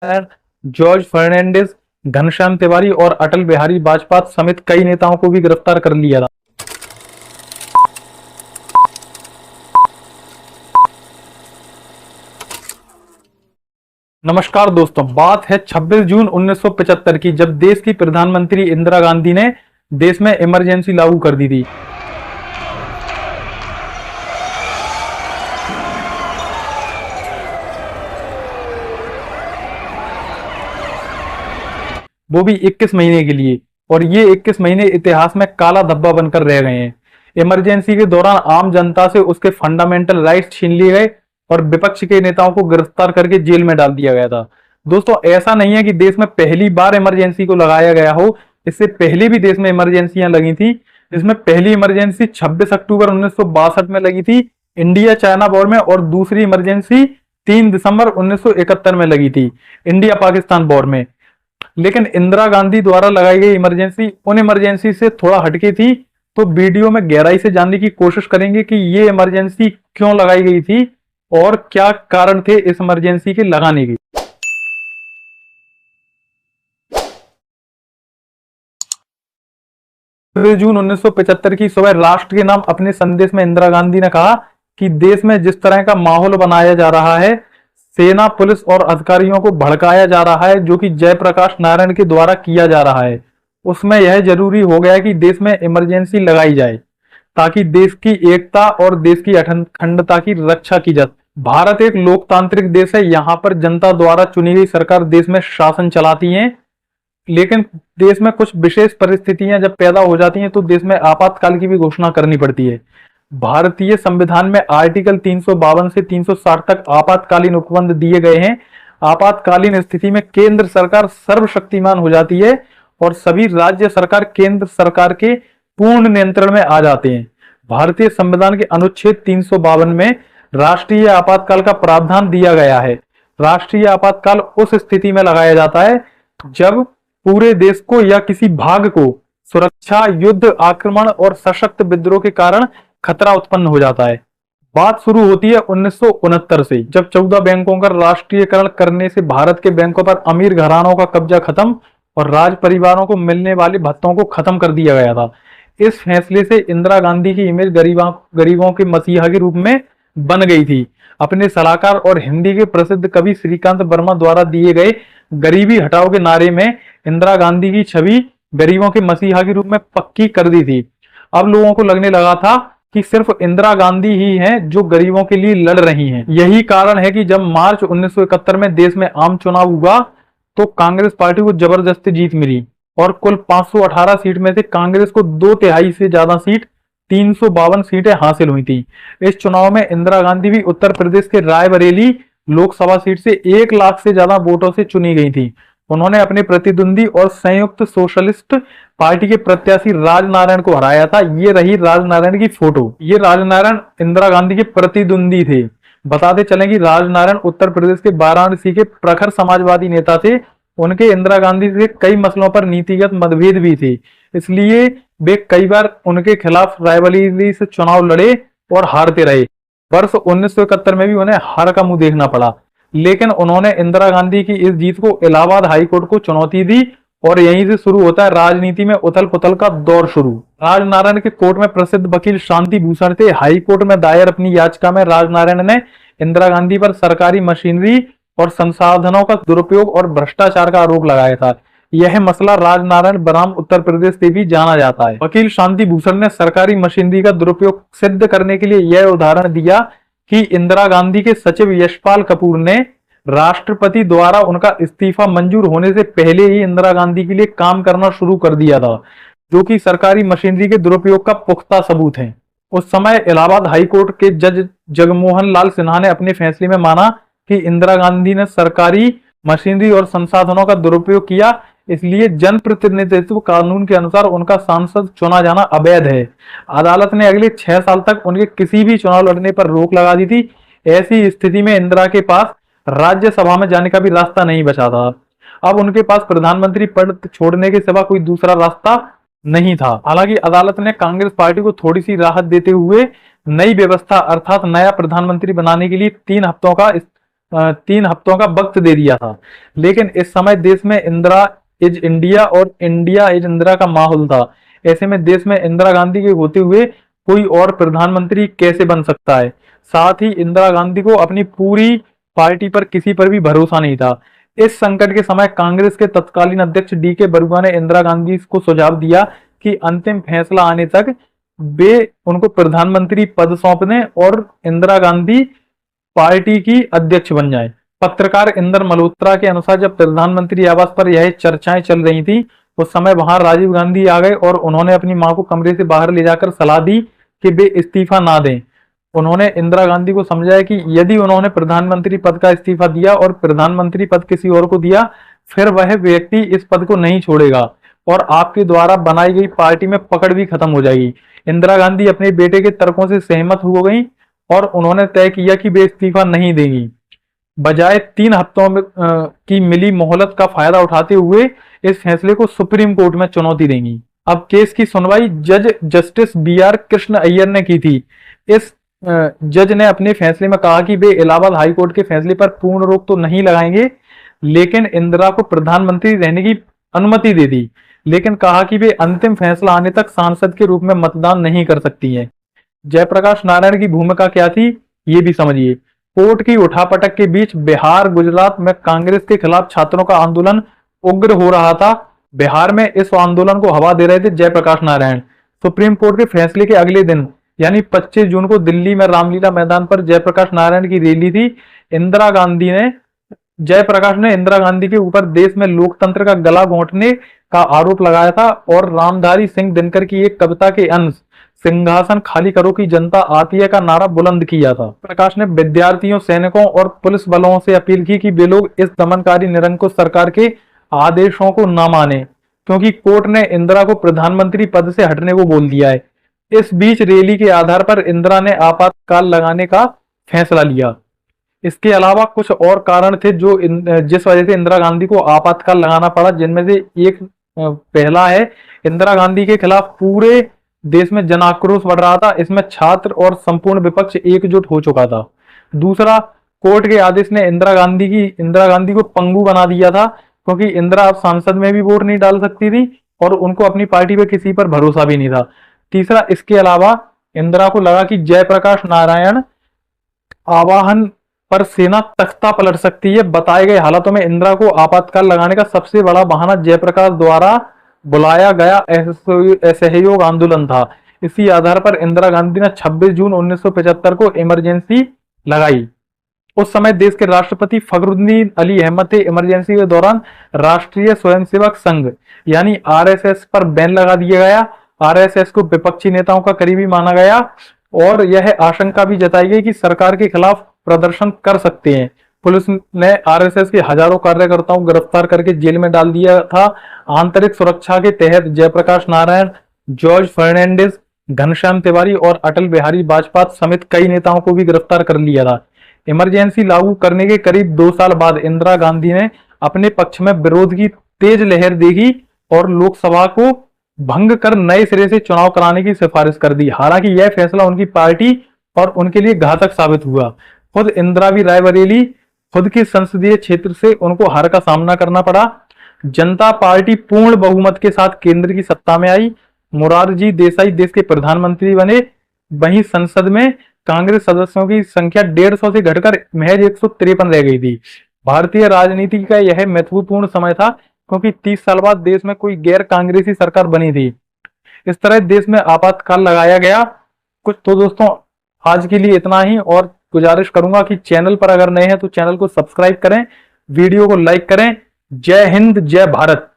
George Fernandes, Ghanshyam Tiwari और अटल बिहारी वाजपेयी समेत कई नेताओं को भी गिरफ्तार कर लिया था। नमस्कार दोस्तों, बात है 26 जून 1975 की, जब देश की प्रधानमंत्री इंदिरा गांधी ने देश में इमरजेंसी लागू कर दी थी। वो भी 21 महीने के लिए, और ये 21 महीने इतिहास में काला धब्बा बनकर रह गए हैं। इमरजेंसी के दौरान आम जनता से उसके फंडामेंटल राइट्स छीन लिए गए और विपक्ष के नेताओं को गिरफ्तार करके जेल में डाल दिया गया था। दोस्तों, ऐसा नहीं है कि देश में पहली बार इमरजेंसी को लगाया गया हो, इससे पहले भी देश में इमरजेंसियां लगी थी। इसमें पहली इमरजेंसी 26 अक्टूबर 1962 में लगी थी इंडिया चाइना वॉर में, और दूसरी इमरजेंसी 3 दिसंबर 1971 में लगी थी इंडिया पाकिस्तान वॉर में। लेकिन इंदिरा गांधी द्वारा लगाई गई इमरजेंसी उन इमरजेंसी से थोड़ा हटके थी। तो वीडियो में गहराई से जानने की कोशिश करेंगे कि ये इमरजेंसी क्यों लगाई गई थी और क्या कारण थे इस इमरजेंसी के लगाने के। जून 1975 की सुबह राष्ट्र के नाम अपने संदेश में इंदिरा गांधी ने कहा कि देश में जिस तरह का माहौल बनाया जा रहा है, सेना, पुलिस और अधिकारियों को भड़काया जा रहा है, जो कि जयप्रकाश नारायण के द्वारा किया जा रहा है, उसमें यह जरूरी हो गया कि देश में इमरजेंसी लगाई जाए ताकि देश की एकता और देश की अखंडता की रक्षा की जा। भारत एक लोकतांत्रिक देश है, यहाँ पर जनता द्वारा चुनी गई सरकार देश में शासन चलाती है। लेकिन देश में कुछ विशेष परिस्थितियां जब पैदा हो जाती हैं तो देश में आपातकाल की भी घोषणा करनी पड़ती है। भारतीय संविधान में आर्टिकल 352 से 360 तक आपातकालीन उपबंध दिए गए हैं। आपातकालीन स्थिति में केंद्र सरकार सर्वशक्तिमान हो जाती है और सभी राज्य सरकार केंद्र सरकार के पूर्ण नियंत्रण में आ जाते हैं। भारतीय संविधान के अनुच्छेद 352 में राष्ट्रीय आपातकाल का प्रावधान दिया गया है। राष्ट्रीय आपातकाल उस स्थिति में लगाया जाता है जब पूरे देश को या किसी भाग को सुरक्षा, युद्ध, आक्रमण और सशक्त विद्रोह के कारण खतरा उत्पन्न हो जाता है। बात शुरू होती है 1969 से, जब 14 बैंकों का राष्ट्रीयकरण करने से भारत के बैंकों पर अमीर घरानों का कब्जा खत्म और राज परिवारों को मिलने वाले भत्तों को खत्म कर दिया गया था। इस फैसले से इंदिरा गांधी की इमेज गरीबों के मसीहा के रूप में बन गई थी। अपने सलाहकार और हिंदी के प्रसिद्ध कवि श्रीकांत वर्मा द्वारा दिए गए गरीबी हटाओ के नारे में इंदिरा गांधी की छवि गरीबों के मसीहा के रूप में पक्की कर दी थी। अब लोगों को लगने लगा था कि सिर्फ इंदिरा गांधी ही हैं जो गरीबों के लिए लड़ रही हैं। यही कारण है कि जब मार्च 1971 में देश में आम चुनाव हुआ तो कांग्रेस पार्टी को जबरदस्ती जीत मिली और कुल 518 सीट में से कांग्रेस को 2/3 से ज्यादा सीट 352 सीटें हासिल हुई थी। इस चुनाव में इंदिरा गांधी भी उत्तर प्रदेश के रायबरेली लोकसभा सीट से 1 लाख से ज्यादा वोटों से चुनी गई थी। उन्होंने अपने प्रतिद्वंदी और संयुक्त सोशलिस्ट पार्टी के प्रत्याशी राजनारायण को हराया था। ये रही राजनारायण की फोटो। ये राजनारायण इंदिरा गांधी के प्रतिद्वंदी थे। बताते चलें कि राजनारायण उत्तर प्रदेश के वाराणसी के प्रखर समाजवादी नेता थे। उनके इंदिरा गांधी से कई मसलों पर नीतिगत मतभेद भी थे, इसलिए वे कई बार उनके खिलाफ रायबरेली से चुनाव लड़े और हारते रहे। वर्ष 1971 में भी उन्हें हार का मुंह देखना पड़ा, लेकिन उन्होंने इंदिरा गांधी की इस जीत को इलाहाबाद हाईकोर्ट को चुनौती दी और यहीं से शुरू होता है राजनीति में उथल पुथल का दौर शुरू। राजनारायण के कोर्ट में प्रसिद्ध वकील शांति भूषण थे। हाईकोर्ट में दायर अपनी याचिका में राजनारायण ने इंदिरा गांधी पर सरकारी मशीनरी और संसाधनों का दुरुपयोग और भ्रष्टाचार का आरोप लगाया था। यह मसला राजनारायण बनाम उत्तर प्रदेश से भी जाना जाता है। वकील शांति भूषण ने सरकारी मशीनरी का दुरुपयोग सिद्ध करने के लिए यह उदाहरण दिया कि इंदिरा गांधी के सचिव यशपाल कपूर ने राष्ट्रपति द्वारा उनका इस्तीफा मंजूर होने से पहले ही इंदिरा गांधी के लिए काम करना शुरू कर दिया था, जो कि सरकारी मशीनरी के दुरुपयोग का पुख्ता सबूत है। उस समय इलाहाबाद हाईकोर्ट के जज जगमोहन लाल सिन्हा ने अपने फैसले में माना कि इंदिरा गांधी ने सरकारी मशीनरी और संसाधनों का दुरुपयोग किया, इसलिए जनप्रतिनिधित्व कानून के अनुसार उनका सांसद चुना जाना अवैध है। अदालत ने अगले 6 साल तक उनके किसी भी चुनाव लड़ने पर रोक लगा दी थी। ऐसी स्थिति में इंदिरा के पास राज्यसभा में जाने का भी रास्ता नहीं बचा था। अब उनके पास प्रधानमंत्री पद छोड़ने के सिवा कोई दूसरा रास्ता नहीं था। हालांकि अदालत ने कांग्रेस पार्टी को थोड़ी सी राहत देते हुए नई व्यवस्था अर्थात नया प्रधानमंत्री बनाने के लिए 3 हफ्तों का 3 हफ्तों का वक्त दे दिया था। लेकिन इस समय देश में इंदिरा इज इंडिया और इंडिया इज इंदिरा का माहौल था। ऐसे में देश में इंदिरा गांधी के होते हुए कोई और प्रधानमंत्री कैसे बन सकता है। साथ ही इंदिरा गांधी को अपनी पूरी पार्टी पर किसी पर भी भरोसा नहीं था। इस संकट के समय कांग्रेस के तत्कालीन अध्यक्ष डी.के. बरुआ ने इंदिरा गांधी को सुझाव दिया कि अंतिम फैसला आने तक वे उनको प्रधानमंत्री पद सौंप दें और इंदिरा गांधी पार्टी की अध्यक्ष बन जाए। पत्रकार इंदर मल्होत्रा के अनुसार जब प्रधानमंत्री आवास पर यह चर्चाएं चल रही थी उस समय वहां राजीव गांधी आ गए और उन्होंने अपनी मां को कमरे से बाहर ले जाकर सलाह दी कि वे इस्तीफा ना दें। उन्होंने इंदिरा गांधी को समझाया कि यदि उन्होंने प्रधानमंत्री पद का इस्तीफा दिया और प्रधानमंत्री पद किसी और को दिया फिर वह व्यक्ति इस पद को नहीं छोड़ेगा और आपके द्वारा बनाई गई पार्टी में पकड़ भी खत्म हो जाएगी। इंदिरा गांधी अपने बेटे के तर्कों से सहमत हो गई और उन्होंने तय किया कि वे इस्तीफा नहीं देंगी। बजाय 3 हफ्तों में की मिली मोहलत का फायदा उठाते हुए इस फैसले को सुप्रीम कोर्ट में चुनौती देंगी। अब केस की सुनवाई जज जस्टिस बी.आर. कृष्ण अय्यर ने की थी। इस जज ने अपने फैसले में कहा कि वे इलाहाबाद हाई कोर्ट के फैसले पर पूर्ण रोक तो नहीं लगाएंगे लेकिन इंदिरा को प्रधानमंत्री रहने की अनुमति दे दी, लेकिन कहा कि वे अंतिम फैसला आने तक सांसद के रूप में मतदान नहीं कर सकती हैं। जयप्रकाश नारायण की भूमिका क्या थी ये भी समझिए। कोर्ट की उठापटक के बीच बिहार गुजरात में कांग्रेस के खिलाफ छात्रों का आंदोलन उग्र हो रहा था। बिहार में इस आंदोलन को हवा दे रहे थे जयप्रकाश नारायण। सुप्रीम कोर्ट के फैसले के अगले दिन यानी 25 जून को दिल्ली में रामलीला मैदान पर जयप्रकाश नारायण की रैली थी। जयप्रकाश ने इंदिरा गांधी के ऊपर देश में लोकतंत्र का गला घोंटने का आरोप लगाया था और रामधारी सिंह दिनकर की एक कविता के अंश सिंहासन खाली करो की जनता आती है का नारा बुलंद किया था। प्रकाश ने विद्यार्थियों, सैनिकों और पुलिस बलों से अपील की कि वे लोग इस दमनकारी निरंकुश सरकार के आदेशों को न माने क्योंकि कोर्ट ने इंदिरा को प्रधानमंत्री पद से हटने को बोल दिया है। इस बीच रैली के आधार पर इंदिरा ने आपातकाल लगाने का फैसला लिया। इसके अलावा कुछ और कारण थे जिस वजह से इंदिरा गांधी को आपातकाल लगाना पड़ा, जिनमें से एक पहला है इंदिरा गांधी के खिलाफ पूरे देश में जन आक्रोश बढ़ रहा था। इसमें छात्र और संपूर्ण विपक्ष एकजुट हो चुका था। दूसरा, कोर्ट के आदेश ने इंदिरा गांधी को पंगु बना दिया था क्योंकि इंदिरा अब संसद में भी वोट नहीं डाल सकती थी और उनको अपनी पार्टी पे किसी पर भरोसा भी नहीं था। तीसरा, इसके अलावा इंदिरा को लगा कि जयप्रकाश नारायण आवाहन पर सेना तख्ता पलट सकती है। बताए गए हालातों में इंदिरा को आपातकाल लगाने का सबसे बड़ा बहाना जयप्रकाश द्वारा बुलाया गया असहयोग आंदोलन था। इसी आधार पर इंदिरा गांधी ने 26 जून 1975 को इमरजेंसी लगाई। उस समय देश के राष्ट्रपति फखरुद्दीन अली अहमद थे। इमरजेंसी के दौरान राष्ट्रीय स्वयंसेवक संघ यानी आरएसएस पर बैन लगा दिया गया। आरएसएस को विपक्षी नेताओं का करीबी माना गया और यह आशंका भी जताई गई कि सरकार के खिलाफ प्रदर्शन कर सकते हैं। पुलिस ने आरएसएस के हजारों कार्यकर्ताओं को गिरफ्तार करके जेल में डाल दिया था। आंतरिक सुरक्षा के तहत जयप्रकाश नारायण, जॉर्ज फर्नांडिस, घनश्याम तिवारी और अटल बिहारी वाजपेयी समेत कई नेताओं को भी गिरफ्तार कर लिया था। इमरजेंसी लागू करने के करीब 2 साल बाद इंदिरा गांधी ने अपने पक्ष में विरोध की तेज लहर देखी और लोकसभा को भंग कर नए सिरे से चुनाव कराने की सिफारिश कर दी। हालांकि यह फैसला उनकी पार्टी और उनके लिए घातक साबित हुआ। खुद इंदिरा भी रायबरेली खुद के संसदीय क्षेत्र से उनको हार का सामना करना पड़ा। जनता पार्टी पूर्ण बहुमत के साथ केंद्र की सत्ता में आई। मोरारजी देसाई देश के प्रधानमंत्री बने। वहीं संसद में कांग्रेस सदस्यों की संख्या 150 से घटकर महज 153 रह गई थी। भारतीय राजनीति का यह महत्वपूर्ण समय था क्योंकि 30 साल बाद देश में कोई गैर कांग्रेसी सरकार बनी थी। इस तरह देश में आपातकाल लगाया गया। कुछ तो दोस्तों आज के लिए इतना ही और गुजारिश करूंगा कि चैनल पर अगर नए हैं तो चैनल को सब्सक्राइब करें, वीडियो को लाइक करें। जय हिंद, जय भारत।